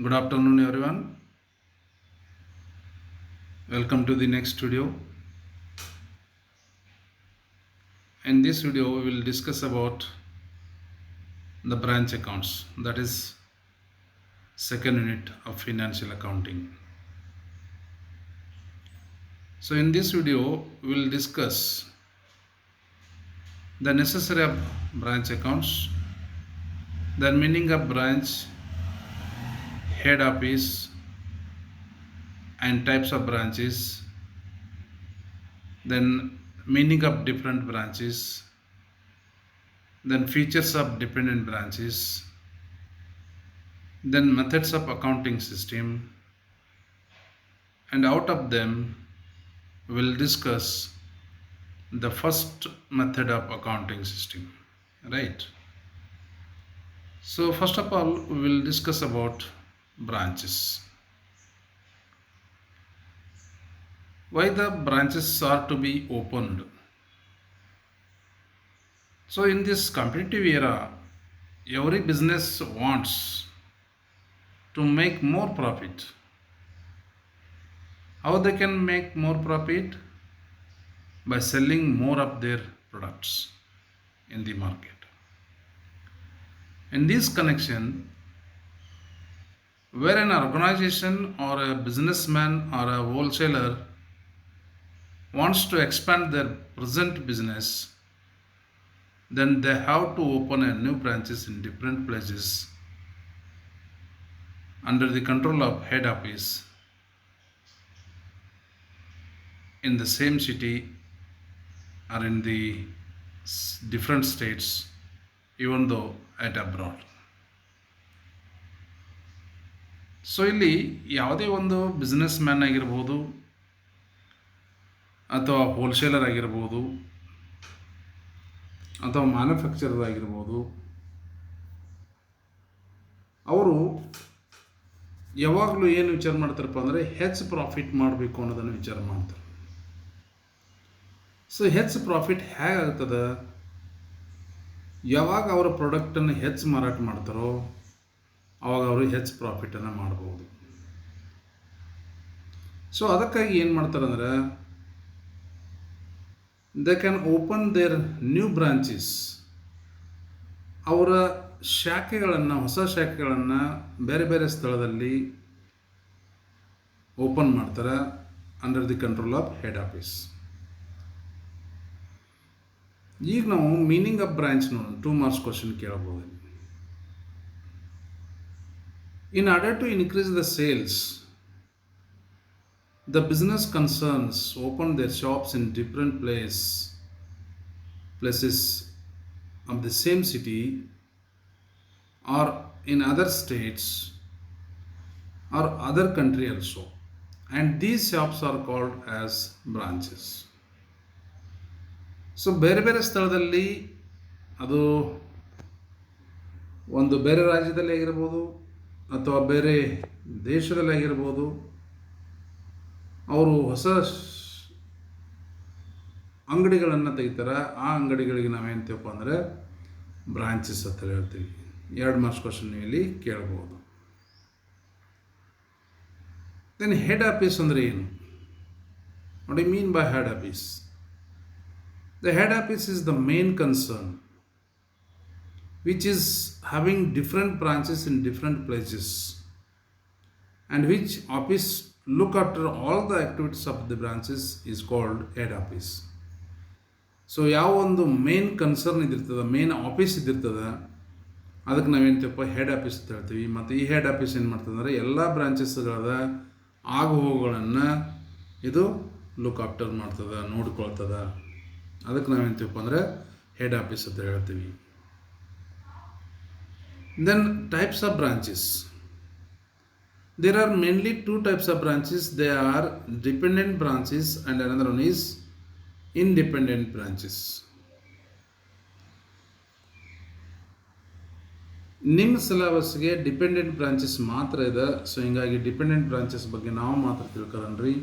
Good afternoon, everyone. Welcome to the next video. In this video, we will discuss about the branch accounts, that is, second unit of financial accounting. So, in this video, we will discuss the necessary of branch accounts, the meaning of branch, head office, and types of branches, then meaning of different branches, then features of dependent branches, then methods of accounting system, and out of them we'll discuss the first method of accounting system, right? So first of all, we will discuss about branches. Why the branches are to be opened? So in this competitive era, every business wants to make more profit. How they can make more profit? By selling more of their products in the market. In this connection, where an organization or a businessman or a wholesaler wants to expand their present business, then they have to open a new branches in different places under the control of head office in the same city or in the different states, even though at abroad. So ಇಲ್ಲಿ ಯಾವುದೇ ಒಂದು business man ಆಗಿರ್ಬೋದು ಅಥವಾ wholesaler ಆಗಿರ್ಬೋದು ಅಥವಾ manufacturer ಆಗಿರ್ಬೋದು, ಅವರು ಯಾವಾಗಲೂ ಏನು ವಿಚಾರ ಮಾಡ್ತಾರಪ್ಪ ಅಂದರೆ ಹೆಚ್ಚು ಪ್ರಾಫಿಟ್ ಮಾಡಬೇಕು ಅನ್ನೋದನ್ನು ವಿಚಾರ ಮಾಡ್ತಾರೆ. ಸೊ ಹೆಚ್ಚು ಪ್ರಾಫಿಟ್ ಹೇಗಾಗ್ತದೆ? ಯಾವಾಗ ಅವರ ಪ್ರಾಡಕ್ಟನ್ನು ಹೆಚ್ಚು ಮಾರಾಟ ಮಾಡ್ತಾರೋ ಆವಾಗ ಅವರು ಹೆಚ್ಚು ಪ್ರಾಫಿಟನ್ನು ಮಾಡ್ಬೋದು. ಸೊ ಅದಕ್ಕಾಗಿ ಏನು ಮಾಡ್ತಾರೆ ಅಂದರೆ, they can open their new branches. ಅವರ ಶಾಖೆಗಳನ್ನು, ಹೊಸ ಶಾಖೆಗಳನ್ನು ಬೇರೆ ಬೇರೆ ಸ್ಥಳದಲ್ಲಿ ಓಪನ್ ಮಾಡ್ತಾರೆ under the control of head office. ಈಗ ನಾವು ಮೀನಿಂಗ್ ಆಫ್ ಬ್ರಾಂಚ್ ನೋಡೋಣ. 2 ಮಾರ್ಕ್ಸ್ ಕ್ವಶನ್ ಕೇಳಬಹುದು. In order to increase the sales, the business concerns open their shops in different places of the same city or in other states or other country also, and these shops are called as branches. So ಬೇರೆ ಬೇರೆ ಸ್ಥಳದಲ್ಲಿ, ಅದು ಒಂದು ಬೇರೆ ರಾಜ್ಯದಲ್ಲಿ ಆಗಿರ್ಬೋದು ಅಥವಾ ಬೇರೆ ದೇಶದಲ್ಲಿ ಆಗಿರ್ಬೋದು, ಅವರು ಹೊಸ ಅಂಗಡಿಗಳನ್ನು ತೆಗಿತಾರೆ. ಆ ಅಂಗಡಿಗಳಿಗೆ ನಾವೇಂತೀವಪ್ಪ ಅಂದರೆ ಬ್ರಾಂಚಸ್ ಅಂತ ಹೇಳ್ತೀವಿ. 2 ಮಾರ್ಕ್ಸ್ ಕ್ವಶನ್ ಇಲ್ಲಿ ಕೇಳ್ಬೋದು. ದೆನ್ ಹೆಡ್ ಆಫೀಸ್ ಅಂದರೆ ಏನು? What you mean by head office? The head office is the main concern, which is having different branches in different places, and which office look after all the activities of the branches is called head office. So ಯಾವ ಒಂದು main concern ಇದಿರ್ತದೆ, main office ಇದಿರ್ತದೆ, ಅದಕ್ಕೆ ನಾವೇಂತೀವಪ್ಪ head office ಅಂತ ಹೇಳ್ತೀವಿ. ಮತ್ತು ಈ head office ಏನು ಮಾಡ್ತದೆ ಅಂದರೆ ಎಲ್ಲ ಬ್ರಾಂಚಸ್ಗಳ ಆಗು ಹೋಗುಗಳನ್ನು ಇದು ಲುಕ್ ಆಫ್ಟರ್ ಮಾಡ್ತದೆ, ನೋಡ್ಕೊಳ್ತದೆ. ಅದಕ್ಕೆ ನಾವೇಂತೀವಪ್ಪ ಅಂದರೆ ಹೆಡ್ ಆಫೀಸ್ ಅಂತ ಹೇಳ್ತೀವಿ. Then types of branches. There are mainly 2 types of branches. They are dependent branches and another one is independent branches. ನಿಮ್ಮ ಸಿಲೆಬಸ್ಗೆ ಡಿಪೆಂಡೆಂಟ್ ಬ್ರಾಂಚಸ್ ಮಾತ್ರ ಇದೆ. ಸೊ ಹಿಂಗಾಗಿ ಡಿಪೆಂಡೆಂಟ್ ಬ್ರಾಂಚಸ್ ಬಗ್ಗೆ ನಾವು ಮಾತ್ರ ತಿಳ್ಕೊಳ್ಳೋಣ್ರಿ.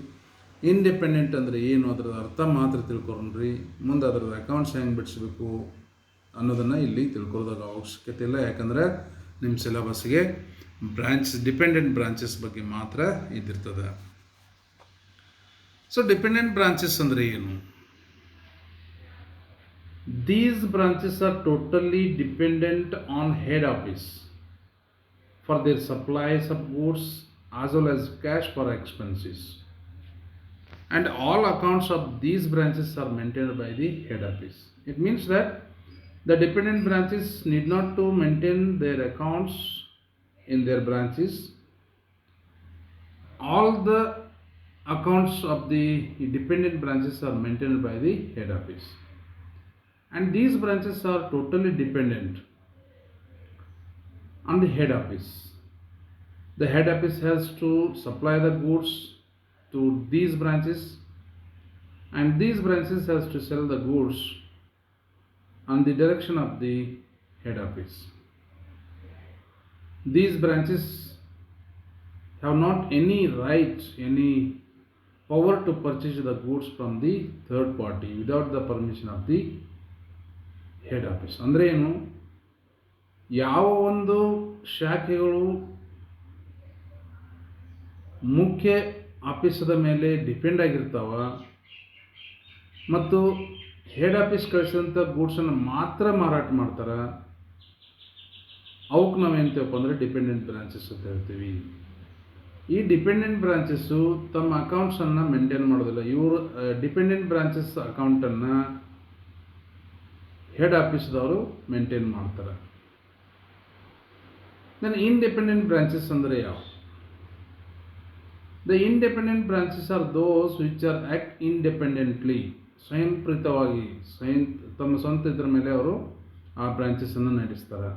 ಇಂಡಿಪೆಂಡೆಂಟ್ ಅಂದರೆ ಏನು, ಅದರ ಅರ್ಥ ಮಾತ್ರ ತಿಳ್ಕೊಳ್ರಿ. ಮುಂದೆ ಅದರದ ಅಕೌಂಟ್ಸ್ ಹೆಂಗೆ ಬಿಡಿಸ್ಬೇಕು ಅನ್ನೋದನ್ನು ಇಲ್ಲಿ ತಿಳ್ಕೊಳ್ಳೋದಾಗ ಅವಶ್ಯಕತೆ ಇಲ್ಲ, ಯಾಕಂದರೆ ನಿಮ್ಮ ಸಿಲೆಬಸ್ಗೆ ಬ್ರಾಂಚಸ್ ಡಿಪೆಂಡೆಂಟ್ ಬ್ರಾಂಚಸ್ ಬಗ್ಗೆ ಮಾತ್ರ ಇದಿರ್ತದೆ. ಸೊ ಡಿಪೆಂಡೆಂಟ್ ಬ್ರಾಂಚಸ್ ಅಂದರೆ ಏನು? These branches are totally dependent on head office for their supplies of goods as well as cash for expenses. And all accounts of these branches are maintained by the head office. It means that the dependent branches need not to maintain their accounts in their branches. All the accounts of the dependent branches are maintained by the head office. And these branches are totally dependent on the head office. The head office has to supply the goods to these branches, and these branches has to sell the goods on the direction of the head office. These branches have not any right, any power to purchase the goods from the third party without the permission of the head office. ಅಂದರೆ ಏನು? ಯಾವ ಒಂದು ಶಾಖೆಗಳು ಮುಖ್ಯ ಆಫೀಸದ ಮೇಲೆ depend ಆಗಿರ್ತಾವ ಮತ್ತು head office ಕಳಿಸಿದಂಥ ಗೂಡ್ಸನ್ನು ಮಾತ್ರ ಮಾರಾಟ ಮಾಡ್ತಾರೆ, ಅವಕ್ಕೆ ನಾವೇಂತೀವಪ್ಪ ಅಂದರೆ ಡಿಪೆಂಡೆಂಟ್ ಬ್ರಾಂಚಸ್ ಅಂತ ಹೇಳ್ತೀವಿ. ಈ ಡಿಪೆಂಡೆಂಟ್ ಬ್ರಾಂಚಸ್ಸು ತಮ್ಮ ಅಕೌಂಟ್ಸನ್ನು ಮೇಂಟೈನ್ ಮಾಡೋದಿಲ್ಲ. ಇವರು ಡಿಪೆಂಡೆಂಟ್ ಬ್ರಾಂಚಸ್ ಅಕೌಂಟನ್ನು ಹೆಡ್ ಆಫೀಸ್ದವರು ಮೇಂಟೈನ್ ಮಾಡ್ತಾರೆ. ದೆನ್ ಇಂಡಿಪೆಂಡೆಂಟ್ ಬ್ರಾಂಚಸ್ ಅಂದರೆ ಯಾವ? The independent branches are those which are act independently, ಸ್ವಯಂಪ್ರೇರಿತವಾಗಿ ತಮ್ಮ ಸ್ವಂತ ಇದ್ರ ಮೇಲೆ ಅವರು ಆ ಬ್ರಾಂಚಸನ್ನು ನಡೆಸ್ತಾರೆ.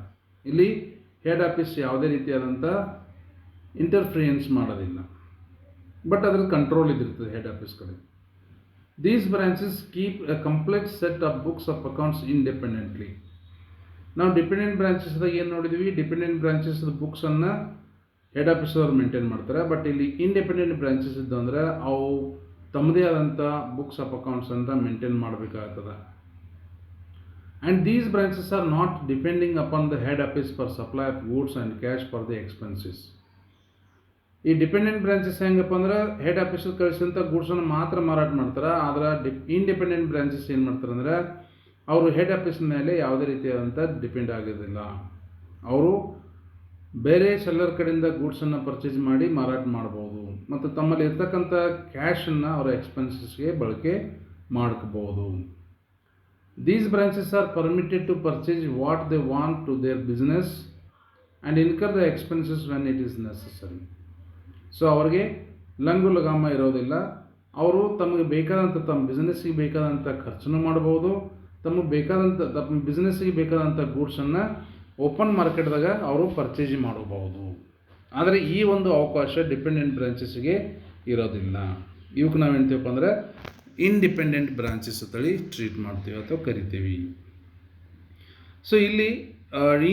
ಇಲ್ಲಿ ಹೆಡ್ ಆಫೀಸ್ ಯಾವುದೇ ರೀತಿಯಾದಂಥ ಇಂಟರ್ಫಿಯರೆನ್ಸ್ ಮಾಡೋದಿಲ್ಲ, ಬಟ್ ಅದ್ರ ಕಂಟ್ರೋಲ್ ಇದಿರ್ತದೆ ಹೆಡ್ ಆಫೀಸ್ ಕಡೆ. These branches keep a complete set of books of accounts independently. ನಾವು ಡಿಪೆಂಡೆಂಟ್ ಬ್ರಾಂಚಸ್ದಾಗ ಏನು ನೋಡಿದ್ವಿ? ಡಿಪೆಂಡೆಂಟ್ ಬ್ರಾಂಚಸ್ ಬುಕ್ಸನ್ನು ಹೆಡ್ ಆಫೀಸವ್ರು ಮೇಂಟೈನ್ ಮಾಡ್ತಾರೆ. ಬಟ್ ಇಲ್ಲಿ ಇಂಡಿಪೆಂಡೆಂಟ್ ಬ್ರಾಂಚಸ್ ಇದ್ದು ಅಂದರೆ ಅವು ತಮ್ಮದೇ ಆದಂಥ ಬುಕ್ಸ್ ಆಫ್ ಅಕೌಂಟ್ಸ್ ಅಂತ ಮೇಂಟೈನ್ ಮಾಡಬೇಕಾಗ್ತದೆ. And these branches are not depending upon the head office for supply of goods and cash for the expenses. ಈ ಡಿಪೆಂಡೆಂಟ್ ಬ್ರಾಂಚಸ್ ಹೆಂಗಪ್ಪ ಅಂದ್ರೆ ಹೆಡ್ ಆಫೀಸಲ್ಲಿ ಕಳಿಸಿದಂಥ ಗೂಡ್ಸನ್ನು ಮಾತ್ರ ಮಾರಾಟ ಮಾಡ್ತಾರೆ. ಆದರೆ ಇಂಡಿಪೆಂಡೆಂಟ್ ಬ್ರಾಂಚಸ್ ಏನು ಮಾಡ್ತಾರೆ ಅಂದರೆ ಅವರು ಹೆಡ್ ಆಫೀಸ್ ಮೇಲೆ ಯಾವುದೇ ರೀತಿಯಾದಂಥ ಡಿಪೆಂಡ್ ಆಗೋದಿಲ್ಲ. ಅವರು ಬೇರೆ ಸೆಲ್ಲರ್ ಕಡೆಯಿಂದ ಗೂಡ್ಸನ್ನು ಪರ್ಚೇಸ್ ಮಾಡಿ ಮಾರಾಟ ಮಾಡ್ಬೋದು ಮತ್ತು ತಮ್ಮಲ್ಲಿ ಇರ್ತಕ್ಕಂಥ ಕ್ಯಾಶನ್ನು ಅವರ ಎಕ್ಸ್ಪೆನ್ಸಸ್ಗೆ ಬಳಕೆ ಮಾಡ್ಕೋಬೋದು. These branches are permitted to purchase what they want to their business and incur the expenses when it is necessary. So ಅವ್ರಿಗೆ ಲಂಗು ಲಗಾಮ ಇರೋದಿಲ್ಲ. ಅವರು ತಮಗೆ ಬೇಕಾದಂಥ ತಮ್ಮ ಬಿಸ್ನೆಸ್ಸಿಗೆ ಬೇಕಾದಂಥ ಖರ್ಚನ್ನು ಮಾಡ್ಬೋದು, ತಮ್ಮ ಬಿಸ್ನೆಸ್ಸಿಗೆ ಬೇಕಾದಂಥ ಗೂಡ್ಸನ್ನು ಓಪನ್ ಮಾರ್ಕೆಟ್ದಾಗ ಅವರು ಪರ್ಚೇಸ್ ಮಾಡಬಹುದು. ಆದರೆ ಈ ಒಂದು ಅವಕಾಶ ಡಿಪೆಂಡೆಂಟ್ ಬ್ರಾಂಚಸ್ಸಿಗೆ ಇರೋದಿಲ್ಲ. ಇವಕ್ಕೆ ನಾವು ಹೇಳ್ತೀವಪ್ಪ ಅಂದರೆ ಇಂಡಿಪೆಂಡೆಂಟ್ ಬ್ರಾಂಚಸ್ ಅಂತೇಳಿ ಟ್ರೀಟ್ ಮಾಡ್ತೀವಿ ಅಥವಾ ಕರಿತೀವಿ. ಸೊ ಇಲ್ಲಿ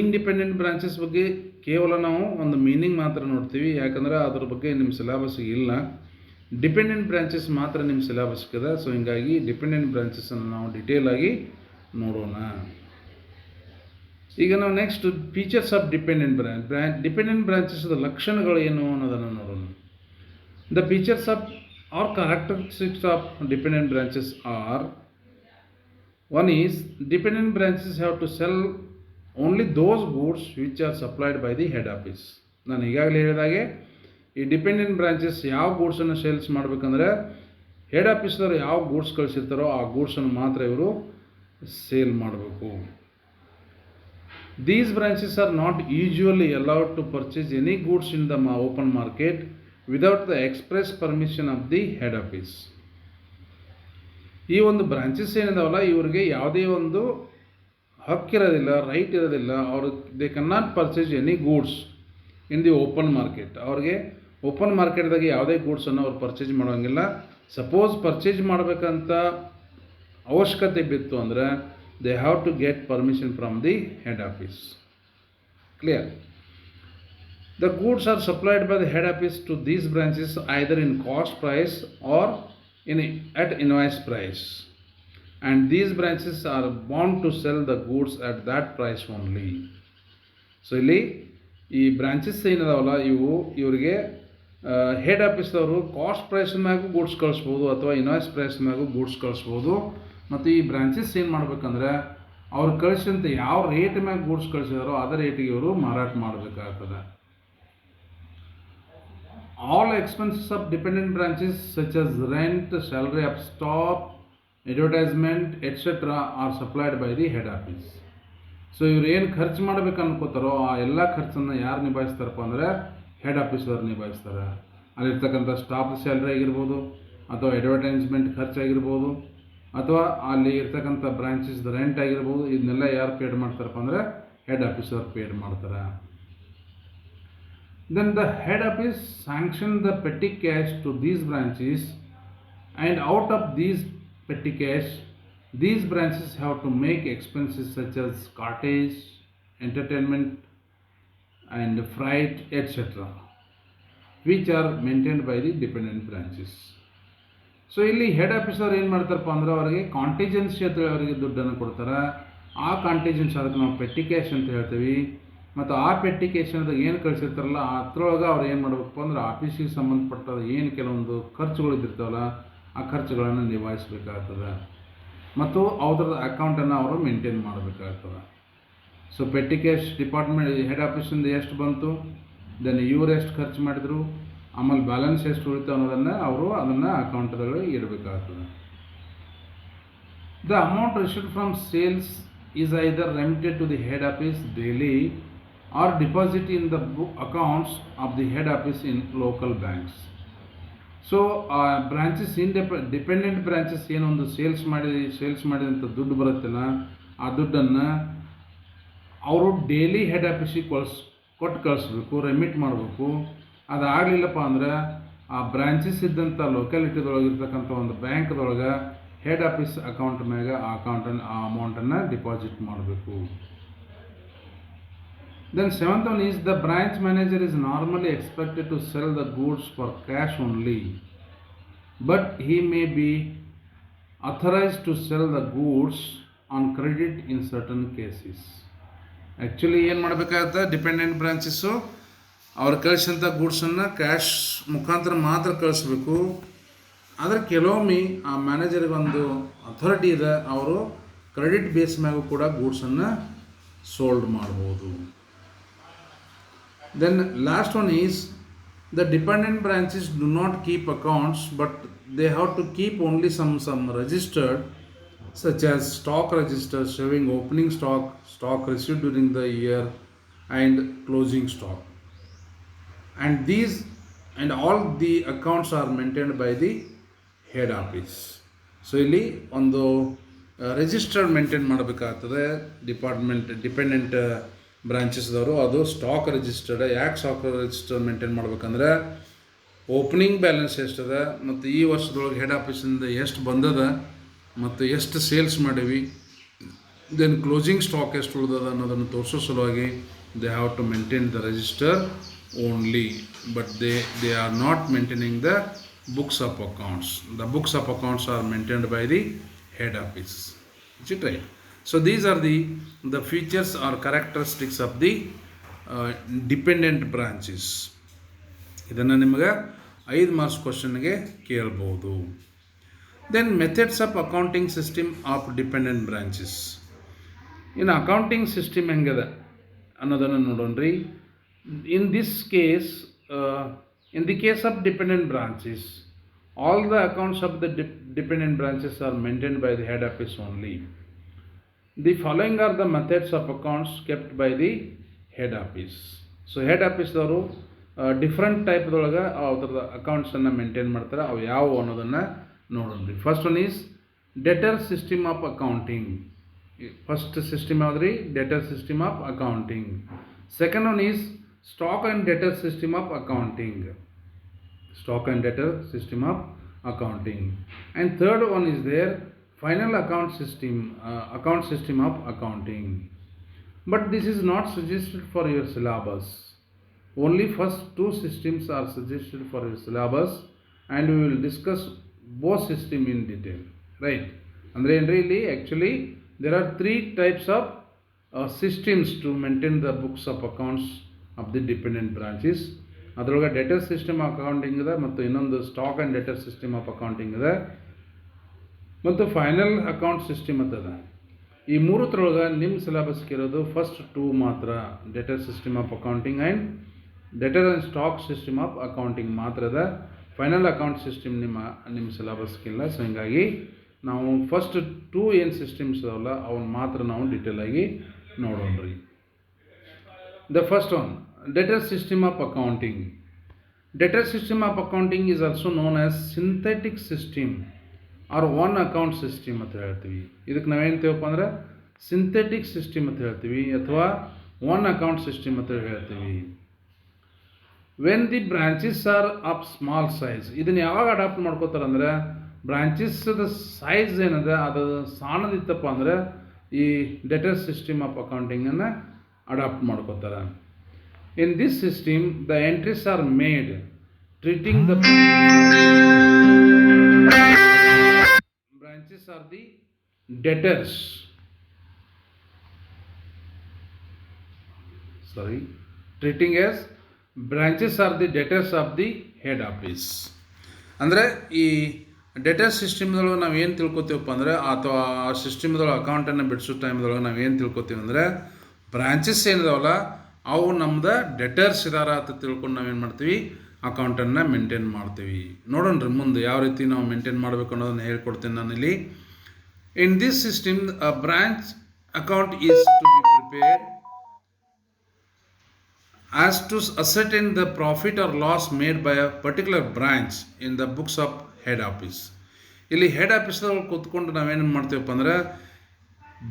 ಇಂಡಿಪೆಂಡೆಂಟ್ ಬ್ರಾಂಚಸ್ ಬಗ್ಗೆ ಕೇವಲ ನಾವು ಒಂದು ಮೀನಿಂಗ್ ಮಾತ್ರ ನೋಡ್ತೀವಿ, ಯಾಕಂದರೆ ಅದ್ರ ಬಗ್ಗೆ ನಿಮ್ಮ ಸಿಲೆಬಸ್ಸಿಗೆ ಇಲ್ಲ. ಡಿಪೆಂಡೆಂಟ್ ಬ್ರಾಂಚಸ್ ಮಾತ್ರ ನಿಮ್ಮ ಸಿಲೆಬಸ್ಗಿದೆ. ಸೊ ಹೀಗಾಗಿ ಡಿಪೆಂಡೆಂಟ್ ಬ್ರಾಂಚಸನ್ನು ನಾವು ಡಿಟೇಲ್ ಆಗಿ ನೋಡೋಣ. ಈಗ ನಾವು next features of dependent dependent ಬ್ರಾಂಚಸ್ದ ಲಕ್ಷಣಗಳು ಏನು ಅನ್ನೋದನ್ನು ನೋಡೋಣ. The features of are characteristics of dependent branches are: one is dependent branches have to sell only those goods which are supplied by the head office. ನಾನು ಈಗಾಗಲೇ ಹೇಳಿದಾಗೆ ಈ dependent branches ಯಾವ ಗೂಡ್ಸನ್ನು ಸೇಲ್ಸ್ ಮಾಡಬೇಕಂದ್ರೆ ಹೆಡ್ ಆಫೀಸ್ದವರು ಯಾವ ಗೂಡ್ಸ್ ಕಳಿಸಿರ್ತಾರೋ ಆ ಗೂಡ್ಸನ್ನು ಮಾತ್ರ ಇವರು ಸೇಲ್ ಮಾಡಬೇಕು. These branches are not usually allowed to purchase any goods in the open market without the express permission of the head office. ಈ ಒಂದು ಬ್ರಾಂಚಸ್ ಏನಿದಾವಲ್ಲ ಇವರಿಗೆ ಯಾವುದೇ ಒಂದು ಹಕ್ಕಿರೋದಿಲ್ಲ, ರೈಟ್ ಇರೋದಿಲ್ಲ. ಅವರು they can not purchase any goods in the open market. ಅವ್ರಿಗೆ open ಮಾರ್ಕೆಟ್ದಾಗ ಯಾವುದೇ ಗೂಡ್ಸನ್ನು ಅವ್ರು ಪರ್ಚೇಸ್ ಮಾಡೋಂಗಿಲ್ಲ. ಸಪೋಸ್ ಪರ್ಚೇಸ್ ಮಾಡಬೇಕಂತ ಅವಶ್ಯಕತೆ ಬಿತ್ತು ಅಂದರೆ they have to get permission from the head office. Clear? The goods are supplied by the head office to these branches either in cost price or at invoice price, and these branches are bound to sell the goods at that price only. So ಇಲ್ಲಿ ಈ branches ಏನದಾವಲ್ಲ ಇವರಿಗೆ head ಆಫೀಸ್ದವರು cost price ಮ್ಯಾಗೂ goods ಕಳಿಸ್ಬೋದು ಅಥವಾ invoice price ಮ್ಯಾಗೂ goods ಕಳಿಸ್ಬೋದು. ಮತ್ತು ಈ branches ಏನು ಮಾಡ್ಬೇಕಂದ್ರೆ ಅವ್ರು ಕಳಿಸಿದಂತೆ ಯಾವ ರೇಟ್ ಮ್ಯಾಗ ಗೂಡ್ಸ್ ಕಳಿಸಿದಾರೋ ಅದೇ ರೇಟಿಗೆ ಇವರು ಮಾರಾಟ ಮಾಡಬೇಕಾಗ್ತದೆ. All expenses of dependent branches such as rent, salary of staff, advertisement, etc. are supplied by the head office. So ಇವ್ರು ಏನು ಖರ್ಚು ಮಾಡ್ಬೇಕು ಅನ್ಕೋತಾರೋ ಆ ಎಲ್ಲ ಖರ್ಚನ್ನು ಯಾರು ನಿಭಾಯಿಸ್ತಾರಪ್ಪ ಅಂದರೆ ಹೆಡ್ ಆಫೀಸರ್ ನಿಭಾಯಿಸ್ತಾರೆ. ಅಲ್ಲಿರ್ತಕ್ಕಂಥ ಸ್ಟಾಫ್ ಸ್ಯಾಲ್ರಿ ಆಗಿರ್ಬೋದು ಅಥವಾ ಅಡ್ವರ್ಟೈಸ್ಮೆಂಟ್ ಖರ್ಚಾಗಿರ್ಬೋದು ಅಥವಾ ಅಲ್ಲಿ ಇರ್ತಕ್ಕಂಥ ಬ್ರಾಂಚಸ್ ರೆಂಟ್ ಆಗಿರ್ಬೋದು, ಇದನ್ನೆಲ್ಲ ಯಾರು ಪೇಡ್ ಮಾಡ್ತಾರಪ್ಪ ಅಂದರೆ ಹೆಡ್ ಆಫೀಸರ್ ಪೇಡ್ ಮಾಡ್ತಾರೆ. Then the head office sanction the petty cash to these branches, and out of these petty cash, these branches have to make expenses such as cartage, entertainment, and freight, etc., which are maintained by the dependent branches. So ಇಲ್ಲಿ head officer ಏನು ಮಾಡ್ತಾರಪ್ಪ ಅಂದ್ರೆ ಅವರಿಗೆ contingency ಅಂತ ಅವರಿಗೆ ದುಡ್ಡನ್ನು ಕೊಡ್ತಾರೆ. ಆ ಕಾಂಟಿಜೆನ್ಸಿ ಅದಕ್ಕೆ ನಾವು ಪೆಟ್ಟಿ ಕ್ಯಾಶ್ ಅಂತ ಹೇಳ್ತೀವಿ. ಮತ್ತು ಆ ಪೆಟ್ಟಿ ಕ್ಯಾಶ್ದಾಗ ಏನು ಕಳಿಸಿರ್ತಾರಲ್ಲ ಅದ್ರೊಳಗೆ ಅವ್ರು ಏನು ಮಾಡಬೇಕಪ್ಪ ಅಂದ್ರೆ ಆಫೀಸಿಗೆ ಸಂಬಂಧಪಟ್ಟ ಏನು ಕೆಲವೊಂದು ಖರ್ಚುಗಳು ಇದ್ದಿರ್ತಾವಲ್ಲ ಆ ಖರ್ಚುಗಳನ್ನು ನಿಭಾಯಿಸಬೇಕಾಗ್ತದೆ ಮತ್ತು ಅವ್ರದ ಅಕೌಂಟನ್ನು ಅವರು ಮೇಂಟೈನ್ ಮಾಡಬೇಕಾಗ್ತದೆ. So petty cash department head ಆಫೀಸಿಂದ ಎಷ್ಟು ಬಂತು, ದೆನ್ ಇವರು ಎಷ್ಟು ಖರ್ಚು ಮಾಡಿದರು, ಆಮೇಲೆ ಬ್ಯಾಲೆನ್ಸ್ ಎಷ್ಟು ಉಳಿತು ಅನ್ನೋದನ್ನು ಅವರು ಅದನ್ನು ಅಕೌಂಟ್ದಲ್ಲಿ ಇಡಬೇಕಾಗ್ತದೆ. The amount received from sales is either remitted to the head office daily or deposit in the book accounts of the head office in local banks. So branches dependent branches ಏನೊಂದು sales ಮಾಡಿದಂಥ ದುಡ್ಡು ಬರುತ್ತಲ್ಲ ಆ ದುಡ್ಡನ್ನು ಅವರು daily head ಆಫೀಸಿಗೆ ಕೊಟ್ಟು ಕಳಿಸ್ಬೇಕು, ರೆಮಿಟ್ ಮಾಡಬೇಕು. ಅದಾಗಲಿಲ್ಲಪ್ಪ ಅಂದ್ರೆ ಆ ಬ್ರಾಂಚಸ್ ಇದ್ದಂಥ ಲೊಕ್ಯಾಲಿಟಿದೊಳಗೆ ಇರ್ತಕ್ಕಂಥ ಒಂದು ಬ್ಯಾಂಕ್ದೊಳಗೆ ಹೆಡ್ ಆಫೀಸ್ ಅಕೌಂಟ್ ಮ್ಯಾಗ ಆ ಅಮೌಂಟನ್ನು ಡಿಪಾಸಿಟ್ ಮಾಡಬೇಕು. Then seventh one is the branch manager is normally expected to sell the goods for cash only, but he may be authorized to sell the goods on credit in certain cases. Actually ಏನು ಮಾಡಬೇಕಾಗುತ್ತೆ, dependent branches ಅವ್ರು ಕಳಿಸಿದಂಥ ಗೂಡ್ಸನ್ನು cash ಮುಖಾಂತರ ಮಾತ್ರ ಕಳಿಸ್ಬೇಕು. ಆದರೆ ಕೆಲವೊಮ್ಮೆ ಆ ಮ್ಯಾನೇಜರ್ಗೆ ಒಂದು ಅಥಾರಿಟಿ ಇದೆ, ಅವರು ಕ್ರೆಡಿಟ್ ಬೇಸ್ ಮ್ಯಾಗೂ ಕೂಡ ಗೂಡ್ಸನ್ನು ಸೋಲ್ಡ್ ಮಾಡ್ಬೋದು. Then last one is the dependent branches do not keep accounts, but they have to keep only some registered, such as stock register showing opening stock received during the year, and closing stock. And all the accounts are maintained by the head office. So ಇಲ್ಲಿ ಒಂದು registered maintain ಮಾಡಬೇಕಾಗ್ತದೆ dependent ಬ್ರಾಂಚಸ್ದವರು. ಅದು stock registered. ಯಾಕೆ stock register maintain ಮಾಡ್ಬೇಕಂದ್ರೆ opening balance ಎಷ್ಟದ ಮತ್ತು ಈ ವರ್ಷದೊಳಗೆ head ಆಫೀಸಿಂದ ಎಷ್ಟು ಬಂದದ ಮತ್ತು ಎಷ್ಟು ಸೇಲ್ಸ್ ಮಾಡೀವಿ, ದೆನ್ ಕ್ಲೋಸಿಂಗ್ ಸ್ಟಾಕ್ ಎಷ್ಟು ಉಳಿದದ ಅನ್ನೋದನ್ನು ತೋರಿಸೋ ಸಲುವಾಗಿ they have to maintain the register only, but they are not maintaining the books of accounts. The books of accounts are maintained by the head office. Is it right? So these are the features or characteristics of the dependent branches. ಇದನ್ನು ನಿಮಗೆ 5 marks ಕ್ವಶನ್ಗೆ ಕೇಳ್ಬೋದು. Then methods of accounting system of dependent branches. ಇನ್ನು accounting system ಹೆಂಗದ ಅನ್ನೋದನ್ನು ನೋಡೋಣ್ರಿ. In this case, in the case of dependent branches, all the accounts of the dependent branches are maintained by the head office only. The following are the methods of accounts kept by the head office. So head office ಅವರು different ಟೈಪ್ದೊಳಗೆ ಅವ್ರದ ಅಕೌಂಟ್ಸನ್ನು maintain ಮಾಡ್ತಾರೆ. ಅವು ಯಾವುವು ಅನ್ನೋದನ್ನು ನೋಡೋಣ. First one is debtor system of accounting. First system ಯಾವುದ್ರಿ? Debtor system of accounting. Second one is stock and debtor system of accounting. Stock and debtor system of accounting. And third one is there final account system of accounting. But this is not suggested for your syllabus. Only first 2 systems are suggested for your syllabus, and we will discuss both system in detail. Right? And really actually there are 3 types of systems to maintain the books of accounts of the dependent branches. ಅದರೊಳಗೆ deter system of accounting ಇದೆ, ಮತ್ತು ಇನ್ನೊಂದು stock and deter system of accounting ಇದೆ, ಮತ್ತು final account system ಅಂತದ. ಈ ಮೂರತ್ರೊಳಗೆ ನಿಮ್ಮ ಸಿಲೆಬಸ್ಗೆ ಇರೋದು ಫಸ್ಟ್ 2 ಮಾತ್ರ, deter system of accounting and deter and stock system of accounting ಮಾತ್ರ ಅದ. ಫೈನಲ್ ಅಕೌಂಟ್ ಸಿಸ್ಟಮ್ ನಿಮ್ಮ ಸಿಲೆಬಸ್ಗಿಲ್ಲ. ಸೊ ಹೀಗಾಗಿ ನಾವು ಫಸ್ಟ್ 2 ಏನು ಸಿಸ್ಟಮ್ಸ್ ಅದಾವಲ್ಲ ಅವನ್ನ ಮಾತ್ರ ನಾವು ಡೀಟೇಲಾಗಿ ನೋಡೋಣ್ರಿ. The first one, debtor system of accounting. Debtor system of accounting is also known as synthetic system or one account system ಅಂತ ಹೇಳ್ತೀವಿ. ಇದಕ್ಕೆ ನಾವೇನ್ತೀವಪ್ಪ ಅಂದ್ರೆ ಸಿಂಥೆಟಿಕ್ ಸಿಸ್ಟಮ್ ಅಂತ ಹೇಳ್ತೀವಿ, ಅಥವಾ ಒನ್ ಅಕೌಂಟ್ ಸಿಸ್ಟಮ್ ಅಂತ ಹೇಳ್ತೀವಿ. When the branches are of small size, ಇದನ್ನು ಯಾವಾಗ ಅಡಾಪ್ಟ್ ಮಾಡ್ಕೋತಾರೆ ಅಂದ್ರೆ ಬ್ರಾಂಚಸ್ದ ಸೈಜ್ ಏನದ ಅದು ಸಣ್ಣದಿತ್ತಪ್ಪ ಅಂದ್ರೆ ಈ ಡೆಟರ್ ಸಿಸ್ಟಮ್ ಆಫ್ ಅಕೌಂಟಿಂಗನ್ನು ಅಡಾಪ್ಟ್ ಮಾಡ್ಕೋತಾರೆ. ಇನ್ this system the entries are made treating the branches are the debtors, treating as branches are the debtors of the head office. ಅಂದರೆ ಈ ಡೆಟರ್ ಸಿಸ್ಟಮ್ದೊಳಗೆ ನಾವು ಏನು ತಿಳ್ಕೊತೀವಪ್ಪ ಅಂದರೆ, ಅಥವಾ ಆ ಸಿಸ್ಟಮ್ದೊಳಗೆ ಅಕೌಂಟನ್ನು ಬಿಡಿಸೋ ಟೈಮ್ದೊಳಗೆ ನಾವು ಏನು ತಿಳ್ಕೊತೀವಿ ಅಂದರೆ, ಬ್ರಾಂಚಸ್ ಏನಿದಾವಲ್ಲ ಅವು ನಮ್ದು ಡೆಟರ್ಸ್ ಇದಾರ ಅಂತ ತಿಳ್ಕೊಂಡು ನಾವೇನು ಮಾಡ್ತೀವಿ, ಅಕೌಂಟನ್ನು ಮೇಂಟೈನ್ ಮಾಡ್ತೀವಿ. ನೋಡೋಣ್ರಿ ಮುಂದೆ ಯಾವ ರೀತಿ ನಾವು ಮೇಂಟೈನ್ ಮಾಡಬೇಕು ಅನ್ನೋದನ್ನು ಹೇಳ್ಕೊಡ್ತೀನಿ ನಾನಿಲ್ಲಿ. In this system a branch account is to be prepared as to ascertain the profit or loss made by a particular branch in the books of head office. ಇಲ್ಲಿ ಹೆಡ್ ಆಫೀಸ್ದೊಳಗೆ ಕೂತ್ಕೊಂಡು ನಾವೇನು ಮಾಡ್ತೀವಪ್ಪ ಅಂದ್ರೆ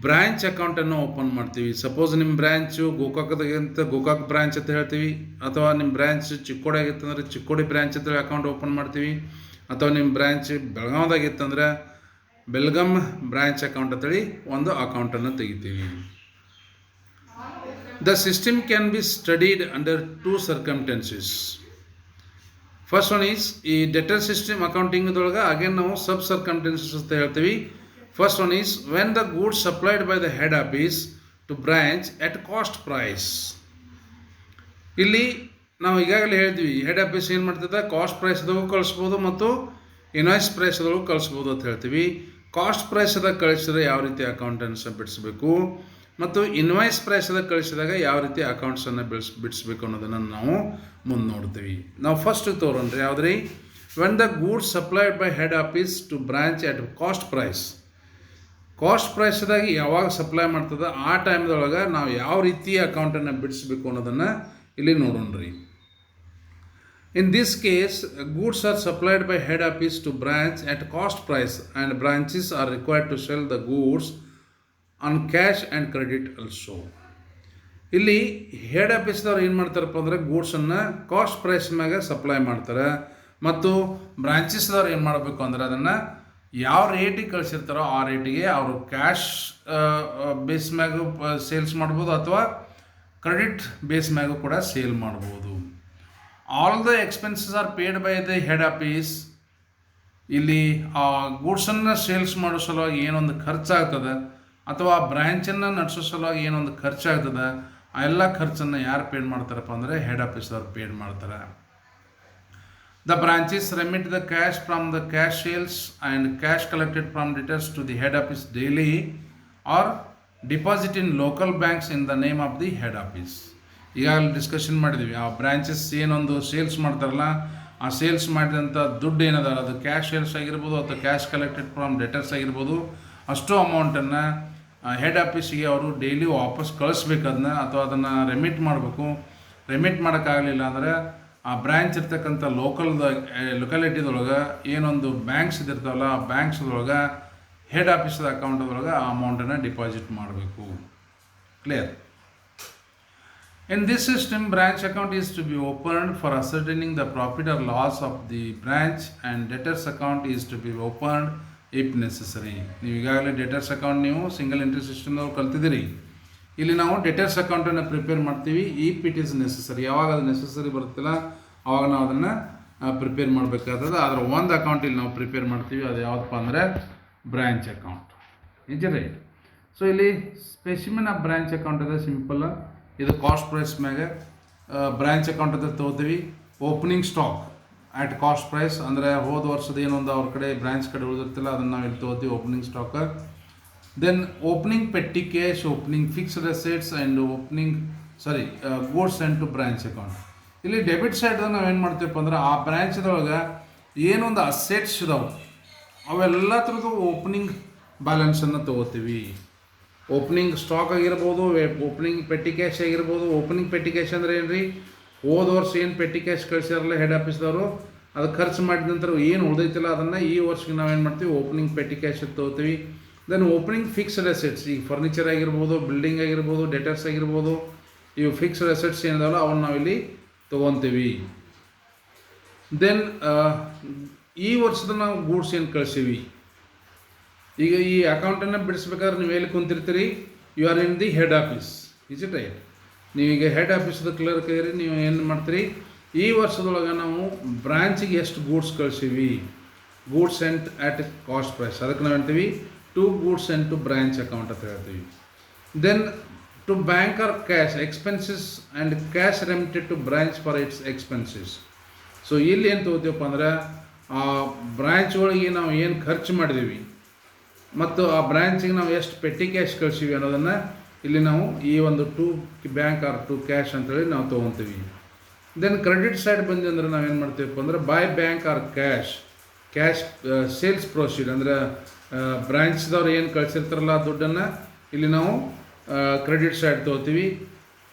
ಬ್ರ್ಯಾಂಚ್ ಅಕೌಂಟನ್ನು ಓಪನ್ ಮಾಡ್ತೀವಿ. Suppose ನಿಮ್ಮ branch ಗೋಕಾಕದಾಗಿಂತ Gokak branch ಅಂತ ಹೇಳ್ತೀವಿ, ಅಥವಾ ನಿಮ್ಮ ಬ್ರ್ಯಾಂಚ್ ಚಿಕ್ಕೋಡಿ ಆಗಿತ್ತಂದ್ರೆ ಚಿಕ್ಕೋಡಿ ಬ್ರ್ಯಾಂಚ್ ಅಂತೇಳಿ ಅಕೌಂಟ್ ಓಪನ್ ಮಾಡ್ತೀವಿ, ಅಥವಾ ನಿಮ್ಮ ಬ್ರ್ಯಾಂಚ್ ಬೆಳಗಾವ್ದಾಗಿತ್ತಂದ್ರೆ ಬೆಲ್ಗಮ್ ಬ್ರ್ಯಾಂಚ್ ಅಕೌಂಟ್ ಅಂತೇಳಿ ಒಂದು ಅಕೌಂಟನ್ನು ತೆಗಿತೀವಿ. The system can be studied under 2 circumstances. First one is ಈ ಡೆಟರ್ ಸಿಸ್ಟಮ್ ಅಕೌಂಟಿಂಗ್ದೊಳಗೆ ಅಗೇನ್ ನಾವು ಸಬ್ ಸರ್ಕಮ್ಸ್ಟೆನ್ಸಸ್ ಅಂತ ಹೇಳ್ತೀವಿ. First one is when the goods supplied by the head office to branch at cost price. ಇಲ್ಲಿ ನಾವು ಈಗಾಗಲೇ ಹೇಳಿದ್ವಿ ಹೆಡ್ ಆಫೀಸ್ ಏನು ಮಾಡ್ತದೆ, ಕಾಸ್ಟ್ ಪ್ರೈಸ್ದಾಗೂ ಕಳಿಸ್ಬೋದು ಮತ್ತು ಇನ್ವಾಯ್ಸ್ ಪ್ರೈಸ್ದಾಗೂ ಕಳಿಸ್ಬೋದು ಅಂತ ಹೇಳ್ತೀವಿ. ಕಾಸ್ಟ್ ಪ್ರೈಸ್ದಾಗ ಕಳಿಸಿದ್ರೆ ಯಾವ ರೀತಿ ಅಕೌಂಟನ್ನು ಬಿಡಿಸ್ಬೇಕು, ಮತ್ತು ಇನ್ವಾಯ್ಸ್ ಪ್ರೈಸ್ದಾಗ ಕಳಿಸಿದಾಗ ಯಾವ ರೀತಿ ಅಕೌಂಟ್ಸನ್ನು ಬಿಡಿಸ್ಬೇಕು ಅನ್ನೋದನ್ನು ನಾವು ಮುಂದೆ ನೋಡ್ತೀವಿ. ನಾವು ಫಸ್ಟ್ ತೋರೋಣ್ರಿ ಯಾವುದ್ರಿ, when the goods supplied by head office to branch at cost price. Cost ಪ್ರೈಸ್ದಾಗಿ ಯಾವಾಗ ಸಪ್ಲೈ ಮಾಡ್ತದೆ ಆ ಟೈಮ್ದೊಳಗೆ ನಾವು ಯಾವ ರೀತಿ ಅಕೌಂಟನ್ನು ಬಿಡಿಸ್ಬೇಕು ಅನ್ನೋದನ್ನು ಇಲ್ಲಿ ನೋಡೋಣ್ರಿ. In this case goods are supplied by head office to branch at cost price and branches are required to sell the goods on cash and credit also. ಇಲ್ಲಿ ಹೆಡ್ ಆಫೀಸ್ದವ್ರು ಏನು ಮಾಡ್ತಾರಪ್ಪ ಅಂದರೆ ಗೂಡ್ಸನ್ನು ಕಾಸ್ಟ್ ಪ್ರೈಸ್ ಮ್ಯಾಗ ಸಪ್ಲೈ ಮಾಡ್ತಾರೆ, ಮತ್ತು ಬ್ರಾಂಚಸ್ದವ್ರು ಏನು ಮಾಡಬೇಕು ಅಂದರೆ ಅದನ್ನು ಯಾವ ರೇಟಿಗೆ ಕಳಿಸಿರ್ತಾರೋ ಆ ರೇಟಿಗೆ ಅವರು ಕ್ಯಾಶ್ ಬೇಸ್ ಮ್ಯಾಗು ಸೇಲ್ಸ್ ಮಾಡ್ಬೋದು, ಅಥವಾ ಕ್ರೆಡಿಟ್ ಬೇಸ್ ಮ್ಯಾಗು ಕೂಡ ಸೇಲ್ ಮಾಡ್ಬೋದು. All the expenses are paid by the head office. ಇಲ್ಲಿ ಆ ಗೂಡ್ಸನ್ನು ಸೇಲ್ಸ್ ಮಾಡೋ ಸಲುವಾಗಿ ಏನೊಂದು ಖರ್ಚಾಗ್ತದೆ, ಅಥವಾ ಬ್ರ್ಯಾಂಚನ್ನು ನಡೆಸೋ ಸಲುವಾಗಿ ಏನೊಂದು ಖರ್ಚಾಗ್ತದೆ, ಆ ಎಲ್ಲ ಖರ್ಚನ್ನು ಯಾರು ಪೇಡ್ ಮಾಡ್ತಾರಪ್ಪ ಅಂದರೆ ಹೆಡ್ ಆಫೀಸ್ದವ್ರು ಪೇಡ್ ಮಾಡ್ತಾರೆ. The branches remit the cash from the cash sales and cash collected from debtors to the head office daily or deposit in local banks in the name of the head office. ಈಗಾಗಲೇ discussion ಮಾಡಿದ್ವಿ, ಆ branches ಏನೊಂದು sales ಮಾಡ್ತಾರಲ್ಲ ಆ sales ಮಾಡಿದಂಥ ದುಡ್ಡು ಏನದ ಅದು ಕ್ಯಾಶ್ ಸೇಲ್ಸ್ ಆಗಿರ್ಬೋದು ಅಥವಾ ಕ್ಯಾಶ್ ಕಲೆಕ್ಟೆಡ್ ಫ್ರಮ್ ಡೆಟರ್ಸ್ ಆಗಿರ್ಬೋದು, ಅಷ್ಟು ಅಮೌಂಟನ್ನು ಹೆಡ್ ಆಫೀಸಿಗೆ ಅವರು ಡೈಲಿ ವಾಪಸ್ ಕಳಿಸ್ಬೇಕು ಅದನ್ನ, ಅಥವಾ ಅದನ್ನು ರೆಮಿಟ್ ಮಾಡಬೇಕು. ರೆಮಿಟ್ ಮಾಡೋಕ್ಕಾಗಲಿಲ್ಲ ಅಂದರೆ ಆ ಬ್ರ್ಯಾಂಚ್ ಇರ್ತಕ್ಕಂಥ ಲೊಕ್ಯಾಲಿಟಿದೊಳಗೆ ಏನೊಂದು ಬ್ಯಾಂಕ್ಸ್ ಇದಿರ್ತಾವಲ್ಲ ಆ ಬ್ಯಾಂಕ್ಸ್ದೊಳಗೆ ಹೆಡ್ ಆಫೀಸ್ದ ಅಕೌಂಟ್ದೊಳಗೆ ಆ ಅಮೌಂಟನ್ನು ಡಿಪಾಸಿಟ್ ಮಾಡಬೇಕು. Clear? In this system branch account is to be opened for ascertaining the profit or loss of the branch and debtors account is to be opened if necessary. ನೀವು ಈಗಾಗಲೇ debtors account ನೀವು single entry ಸಿಸ್ಟಮ್ದವ್ರು ಕಲ್ತಿದ್ದೀರಿ. ಇಲ್ಲಿ ನಾವು debtors ಅಕೌಂಟನ್ನು prepare ಮಾಡ್ತೀವಿ if it is necessary. ಯಾವಾಗ ಅದು ನೆಸೆಸರಿ ಬರುತ್ತಿಲ್ಲ ಆವಾಗ ನಾವು ಅದನ್ನು ಪ್ರಿಪೇರ್ ಮಾಡಬೇಕಾಗ್ತದೆ. ಅದರ ಒಂದು ಅಕೌಂಟ್ ಇಲ್ಲಿ ನಾವು ಪ್ರಿಪೇರ್ ಮಾಡ್ತೀವಿ, ಅದು ಯಾವುದಪ್ಪ ಅಂದರೆ ಬ್ರಾಂಚ್ ಅಕೌಂಟ್. ನಿಜ ರೈಟ್? ಸೊ ಇಲ್ಲಿ ಸ್ಪೆಸಿಮೆನ್ ಆಫ್ ಬ್ರಾಂಚ್ ಅಕೌಂಟ್ ಅದ ಸಿಂಪಲ್. ಇದು ಕಾಸ್ಟ್ ಪ್ರೈಸ್ ಮ್ಯಾಗ ಬ್ರ್ಯಾಂಚ್ ಅಕೌಂಟ್ ಅಂತ ತೊಗೋತೀವಿ. Opening stock at cost price, ಅಂದರೆ ಹೋದ ವರ್ಷದ ಏನೊಂದು ಅವ್ರ ಕಡೆ ಬ್ರ್ಯಾಂಚ್ ಕಡೆ ಉಳಿದಿರ್ತಿಲ್ಲ ಅದನ್ನು ನಾವು ಇಲ್ಲಿ ತೊಗೋತೀವಿ opening stock. Then opening petty cash, opening fixed assets and goods and to branch account. ಇಲ್ಲಿ ಡೆಬಿಟ್ ಸೈಡ್ದಾಗ ನಾವು ಏನು ಮಾಡ್ತೀವಪ್ಪ ಅಂದ್ರೆ ಆ ಬ್ರ್ಯಾಂಚ್ದೊಳಗೆ ಏನೊಂದು ಅಸೆಟ್ಸ್ ಇದಾವೆ ಅವೆಲ್ಲ ಥರದ್ದು ಓಪನಿಂಗ್ ಬ್ಯಾಲೆನ್ಸನ್ನು ತೊಗೋತೀವಿ. ಓಪನಿಂಗ್ ಸ್ಟಾಕ್ ಆಗಿರ್ಬೋದು, ಓಪನಿಂಗ್ ಪೆಟ್ಟಿ ಕ್ಯಾಶ್ ಆಗಿರ್ಬೋದು. ಓಪನಿಂಗ್ ಪೆಟ್ಟಿ ಕ್ಯಾಶ್ ಅಂದರೆ ಏನು ರೀ, ಹೋದ ವರ್ಷ ಏನು ಪೆಟ್ಟಿ ಕ್ಯಾಶ್ ಕಳಿಸಿರಲ್ಲ ಹೆಡ್ ಆಫೀಸ್ದವರು, ಅದು ಖರ್ಚು ಮಾಡಿದ ನಂತರ ಏನು ಉಳಿದೈತಿಲ್ಲ ಅದನ್ನು ಈ ವರ್ಷಕ್ಕೆ ನಾವೇನು ಮಾಡ್ತೀವಿ ಓಪನಿಂಗ್ ಪೆಟ್ಟಿ ಕ್ಯಾಶ್ ತೊಗೋತೀವಿ. ದೆನ್ ಓಪನಿಂಗ್ ಫಿಕ್ಸ್ಡ್ ಅಸೆಟ್ಸ್, ಈಗ ಫರ್ನಿಚರ್ ಆಗಿರ್ಬೋದು, ಬಿಲ್ಡಿಂಗ್ ಆಗಿರ್ಬೋದು, ಡೆಟರ್ಸ್ ಆಗಿರ್ಬೋದು, ಇವು ಫಿಕ್ಸ್ಡ್ ಅಸೆಟ್ಸ್ ಏನಿದಾವಲ್ಲ ಅವನ್ನ ನಾವಿಲ್ಲಿ ತೊಗೊತೀವಿ. ದೆನ್ ಈ ವರ್ಷದ ನಾವು ಗೂಡ್ಸ್ ಏನು ಕಳಿಸೀವಿ, ಈಗ ಈ ಅಕೌಂಟನ್ನು ಬಿಡಿಸ್ಬೇಕಾದ್ರೆ ನೀವು ಎಲ್ಲಿ ಕುಂತಿರ್ತೀರಿ, you are in the head office, is it right? ನೀವೀಗ ಹೆಡ್ ಆಫೀಸ್ದ ಕ್ಲರ್ಕ್ ಇರಿ, ನೀವು ಏನು ಮಾಡ್ತೀರಿ, ಈ ವರ್ಷದೊಳಗೆ ನಾವು ಬ್ರ್ಯಾಂಚಿಗೆ ಎಷ್ಟು ಗೂಡ್ಸ್ ಕಳಿಸೀವಿ, goods and at cost price, ಅದಕ್ಕೆ ನಾವು ಹೇಳ್ತೀವಿ to goods and to branch account ಅಂತ ಹೇಳ್ತೀವಿ. Then to bank or cash expenses and cash remitted to branch for its expenses. So ಇಲ್ಲಿ ಏನು ತೊಗೋತೀವಪ್ಪ ಅಂದ್ರೆ ಆ ಬ್ರ್ಯಾಂಚ್ ಒಳಗೆ ನಾವು ಏನು ಖರ್ಚು ಮಾಡಿದ್ದೀವಿ ಮತ್ತು ಆ ಬ್ರ್ಯಾಂಚಿಗೆ ನಾವು ಎಷ್ಟು ಪೆಟ್ಟಿ ಕ್ಯಾಶ್ ಕಳಿಸೀವಿ ಅನ್ನೋದನ್ನು ಇಲ್ಲಿ ನಾವು ಈ ಒಂದು to bank or to cash ಅಂತೇಳಿ ನಾವು ತೊಗೊತೀವಿ. ದೆನ್ ಕ್ರೆಡಿಟ್ ಸೈಡ್ ಬಂದು ಅಂದ್ರೆ ನಾವೇನು ಮಾಡ್ತೀವಪ್ಪ ಅಂದ್ರೆ by bank or cash sales proceed, ಅಂದರೆ ಬ್ರ್ಯಾಂಚ್ದವ್ರು ಏನು ಕಳಿಸಿರ್ತಾರಲ್ಲ ಆ ದುಡ್ಡನ್ನು ಇಲ್ಲಿ ನಾವು ಕ್ರೆಡಿಟ್ ಸೈಡ್ ತೊಗೋತೀವಿ,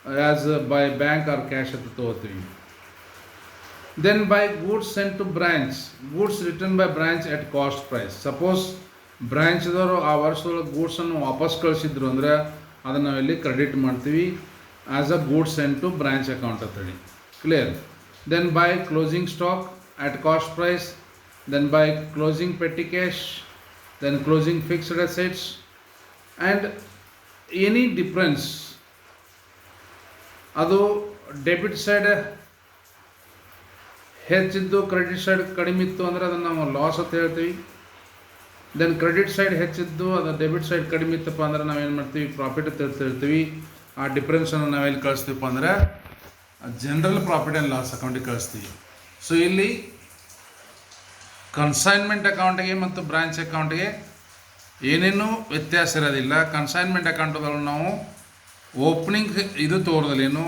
as by bank or cash ಅಂತ ತೊಗೋತೀವಿ. Then by goods sent to branch, goods return by branch at cost price. Suppose ಬ್ರ್ಯಾಂಚ್ದವರು ಆ ವರ್ಷದೊಳಗೆ ಗೂಡ್ಸನ್ನು ವಾಪಸ್ ಕಳಿಸಿದ್ರು ಅಂದರೆ ಅದನ್ನು ನಾವಿಲ್ಲಿ ಕ್ರೆಡಿಟ್ ಮಾಡ್ತೀವಿ as a goods sent to branch account ಅಂತೇಳಿ. Clear? Then by closing stock at cost price, then by closing petty cash, then closing fixed assets, and any difference ಅದು ಡೆಬಿಟ್ ಸೈಡ್ ಹೆಚ್ಚಿದ್ದು ಕ್ರೆಡಿಟ್ ಸೈಡ್ ಕಡಿಮೆ ಇತ್ತು ಅಂದರೆ ಅದನ್ನು ನಾವು loss ಅಂತ ಹೇಳ್ತೀವಿ. ದೆನ್ ಕ್ರೆಡಿಟ್ ಸೈಡ್ ಹೆಚ್ಚಿದ್ದು ಅದು ಡೆಬಿಟ್ ಸೈಡ್ ಕಡಿಮೆ ಇತ್ತಪ್ಪ ಅಂದ್ರೆ ನಾವೇನು ಮಾಡ್ತೀವಿ ಪ್ರಾಫಿಟ್ ಅಂತ ಹೇಳ್ತೀವಿ. ಆ ಡಿಫ್ರೆನ್ಸನ್ನು ನಾವೆಲ್ಲಿ ಕಳಿಸ್ತೀವಪ್ಪ ಅಂದರೆ ಜನರಲ್ ಪ್ರಾಫಿಟ್ ಆ್ಯಂಡ್ ಲಾಸ್ ಅಕೌಂಟಿಗೆ ಕಳಿಸ್ತೀವಿ. ಸೊ ಇಲ್ಲಿ ಕನ್ಸೈನ್ಮೆಂಟ್ ಅಕೌಂಟಿಗೆ ಮತ್ತು ಬ್ರಾಂಚ್ ಅಕೌಂಟಿಗೆ ಏನೇನೂ ವ್ಯತ್ಯಾಸ ಇರೋದಿಲ್ಲ. ಕನ್ಸೈನ್ಮೆಂಟ್ ಅಕೌಂಟ್ಗಳು ನಾವು ಓಪನಿಂಗ್ ಇದು ತೋರೋದಿಲ್ಲ, ಏನು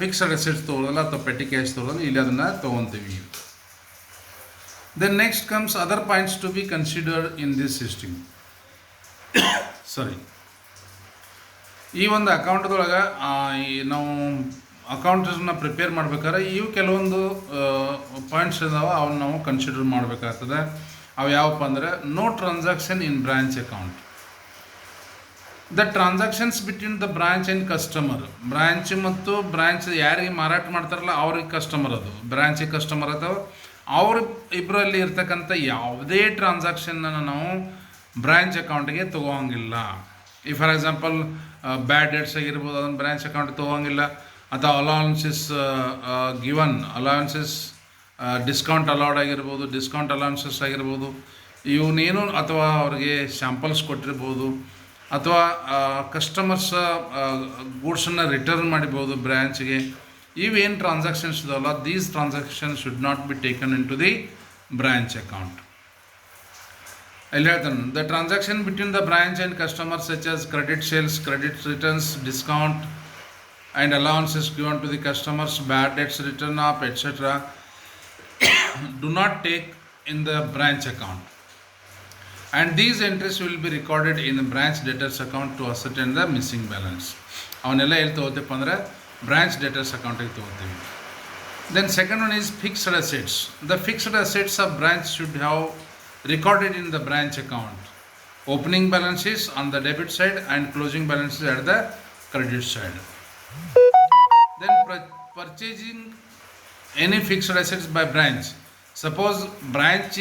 ಫಿಕ್ಸ್ಡ್ ಅಸೆಟ್ಸ್ ತೋರೋದಿಲ್ಲ ಅಥವಾ ಪೆಟ್ಟಿ ಕ್ಯಾಶ್ ತೋರೋದಿಲ್ಲ, ಇಲ್ಲಿ ಅದನ್ನು ತೊಗೊತೀವಿ. Then next comes other points to be considered in this system. ಈ ಒಂದು ಅಕೌಂಟ್ದೊಳಗೆ ನಾವು ಅಕೌಂಟನ್ನ ಪ್ರಿಪೇರ್ ಮಾಡ್ಬೇಕಾದ್ರೆ ಇವು ಕೆಲವೊಂದು ಪಾಯಿಂಟ್ಸ್ ಇದಾವೆ, ಅವನ್ನ ನಾವು ಕನ್ಸಿಡರ್ ಮಾಡಬೇಕಾಗ್ತದೆ. ಅವು ಯಾವಪ್ಪ ಅಂದರೆ no transaction in branch account. The transactions between the branch and customer, branch ಮತ್ತು ಬ್ರಾಂಚ್ ಯಾರಿಗೆ ಮಾರಾಟ ಮಾಡ್ತಾರಲ್ಲ ಅವ್ರಿಗೆ ಕಸ್ಟಮರ್, ಅದು ಬ್ರಾಂಚಿಗೆ ಕಸ್ಟಮರ್ ಅಥವಾ ಅವ್ರ ಇಬ್ಬರಲ್ಲಿ ಇರ್ತಕ್ಕಂಥ ಯಾವುದೇ ಟ್ರಾನ್ಸಾಕ್ಷನನ್ನು ನಾವು ಬ್ರಾಂಚ್ ಅಕೌಂಟಿಗೆ ತೊಗೋಂಗಿಲ್ಲ. ಈ ಫಾರ್ ಎಕ್ಸಾಂಪಲ್ ಬ್ಯಾಡ್ ಡೇಟ್ಸ್ ಆಗಿರ್ಬೋದು, ಅದನ್ನು ಬ್ರಾಂಚ್ ಅಕೌಂಟಿಗೆ ತೊಗೋಂಗಿಲ್ಲ. ಅಥವಾ allowances given, allowances discount allowed ಆಗಿರ್ಬೋದು, ಡಿಸ್ಕೌಂಟ್ ಅಲೌನ್ಸಸ್ ಆಗಿರ್ಬೋದು, ಇವನೇನು ಅಥವಾ ಅವ್ರಿಗೆ ಸ್ಯಾಂಪಲ್ಸ್ ಕೊಟ್ಟಿರ್ಬೋದು, ಅಥವಾ ಕಸ್ಟಮರ್ಸ್ ಗೂಡ್ಸನ್ನು ರಿಟರ್ನ್ ಮಾಡಿರ್ಬೋದು ಬ್ರ್ಯಾಂಚ್ಗೆ. ಇವೇನು ಟ್ರಾನ್ಸಾಕ್ಷನ್ಸ್ ಇದಾವಲ್ಲ, these transactions should not be taken into the branch account. ಇಲ್ಲಿ ಹೇಳ್ತಾನೆ the transaction between the branch and customers such as credit sales, credit returns, discount and allowances given to the customers, bad debts written up, etc. do not take in the branch account, and these entries will be recorded in the branch debtors account to ascertain the missing balance. ಅವನ್ನೆಲ್ಲ ಎಲ್ಲಿ ತೊಗೋತೀಪ್ಪ ಅಂದರೆ branch ಡೇಟರ್ಸ್ ಅಕೌಂಟಿಗೆ ತೊಗೋತೀವಿ. Then second one is fixed assets. The fixed assets of branch should have recorded in the branch account. Opening balances on the debit side and closing balances at the credit side. Then purchasing any fixed assets by branch. Suppose branch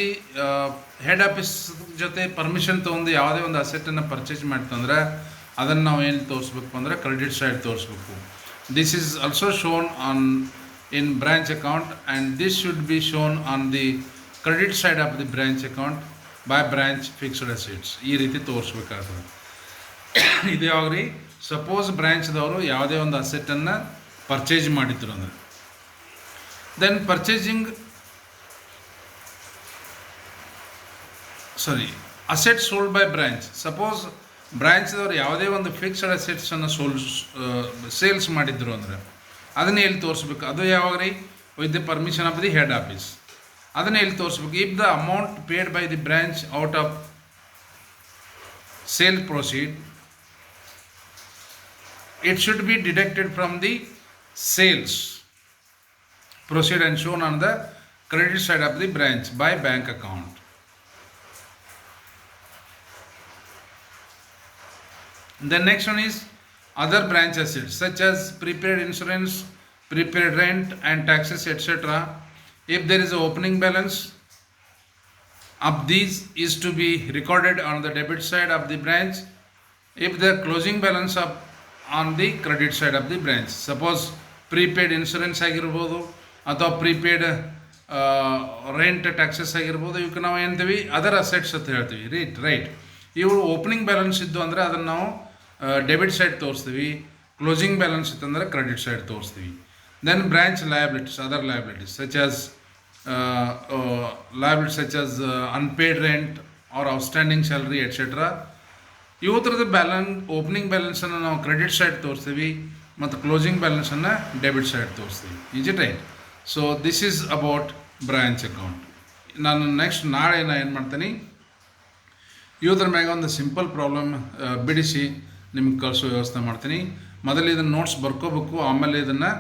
head office ಜೊತೆ permission ತೊಗೊಂಡು ಯಾವುದೇ ಒಂದು ಅಸೆಟನ್ನು purchase ಮಾಡ್ತಂದ್ರೆ ಅದನ್ನು ನಾವು ಏನು ತೋರಿಸ್ಬೇಕು ಅಂದರೆ credit side ತೋರಿಸ್ಬೇಕು. This is also shown on in branch account and this should be shown on the credit side of the branch account by branch fixed assets. ಈ ರೀತಿ ತೋರಿಸ್ಬೇಕಾಗ್ತದೆ. ಇದು ಯಾವಾಗ ರೀ, ಸಪೋಸ್ ಬ್ರಾಂಚ್ದವರು ಯಾವುದೇ ಒಂದು ಅಸೆಟನ್ನು ಪರ್ಚೇಸ್ ಮಾಡಿದ್ರು ಅಂದರೆ. Then assets sold by branch. Suppose ಬ್ರಾಂಚ್ದವ್ರು ಯಾವುದೇ ಒಂದು ಫಿಕ್ಸ್ಡ್ ಅಸೆಟ್ಸನ್ನು ಸೇಲ್ಸ್ ಮಾಡಿದ್ರು ಅಂದರೆ ಅದನ್ನೇ ಎಲ್ಲಿ ತೋರಿಸ್ಬೇಕು? ಅದು ಯಾವಾಗ ರೀ? With the permission of the head office. ಅದನ್ನೇ ಎಲ್ಲಿ ತೋರಿಸ್ಬೇಕು? If the amount paid by the branch out of sale proceed, it should be deducted from the sales proceed and shown on the credit side of the branch by bank account. The next one is other branch assets such as prepaid insurance, prepaid rent and taxes etc. If there is a opening balance of these is to be recorded on the debit side of the branch. If the closing balance of on the credit side of the branch, suppose prepaid insurance ಆಗಿರ್ಬೋದು ಅಥವಾ prepaid rent taxes ಆಗಿರ್ಬೋದು, ಇವಕ್ಕೆ ನಾವು ಏನಂತೀವಿ? Other assets ಅಂತ ಹೇಳ್ತೀವಿ. Right. ಇವು opening balance ಇದ್ದು ಅಂದರೆ ಅದನ್ನು ನಾವು ಡೆಬಿಟ್ ಸೈಡ್ ತೋರಿಸ್ತೀವಿ. ಕ್ಲೋಸಿಂಗ್ ಬ್ಯಾಲೆನ್ಸ್ ಇತ್ತಂದರೆ ಕ್ರೆಡಿಟ್ ಸೈಡ್ ತೋರಿಸ್ತೀವಿ. Then branch liabilities, other liabilities such as unpaid rent or outstanding salary etcetera. ಇವತ್ತರದ ಓಪನಿಂಗ್ ಬ್ಯಾಲೆನ್ಸನ್ನು ನಾವು ಕ್ರೆಡಿಟ್ ಸೈಡ್ ತೋರಿಸ್ತೀವಿ ಮತ್ತು ಕ್ಲೋಸಿಂಗ್ ಬ್ಯಾಲೆನ್ಸನ್ನು ಡೆಬಿಟ್ ಸೈಡ್ ತೋರಿಸ್ತೀವಿ. Is it right? So this is about branch account. ನಾನು ನೆಕ್ಸ್ಟ್ ನಾಳೆ ಏನು ಮಾಡ್ತೀನಿ, ಇವತ್ತರ ಮ್ಯಾಗ ಒಂದು ಸಿಂಪಲ್ ಪ್ರಾಬ್ಲಮ್ ಬಿಡಿಸಿ ನಿಮ್ಗೆ ಕಳಿಸೋ ವ್ಯವಸ್ಥೆ ಮಾಡ್ತೀನಿ. ಮೊದಲು ಇದನ್ನು ನೋಟ್ಸ್ ಬರ್ಕೋಬೇಕು, ಆಮೇಲೆ ಇದನ್ನು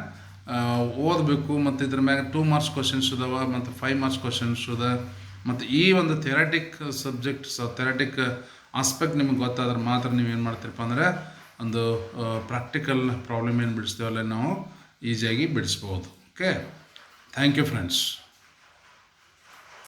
ಓದಬೇಕು. ಮತ್ತು ಇದ್ರ ಮ್ಯಾಗ 2 ಮಾರ್ಕ್ಸ್ ಕ್ವಶನ್ಸ್ ಇದಾವೆ ಮತ್ತು 5 ಮಾರ್ಕ್ಸ್ ಕ್ವಶನ್ಸ್ ಇದೆ. ಮತ್ತು ಈ ಒಂದು ಥೆರಾಟಿಕ್ ಸಬ್ಜೆಕ್ಟ್ಸ್, ಥೆರಾಟಿಕ್ ಆಸ್ಪೆಕ್ಟ್ ನಿಮಗೆ ಗೊತ್ತಾದ್ರೆ ಮಾತ್ರ ನೀವೇನು ಮಾಡ್ತೀರಪ್ಪ ಅಂದರೆ ಒಂದು ಪ್ರಾಕ್ಟಿಕಲ್ ಪ್ರಾಬ್ಲಮ್ ಏನು ಬಿಡಿಸ್ತೀವಲ್ಲ ನಾವು ಈಸಿಯಾಗಿ ಬಿಡಿಸ್ಬೋದು. Okay, thank you friends.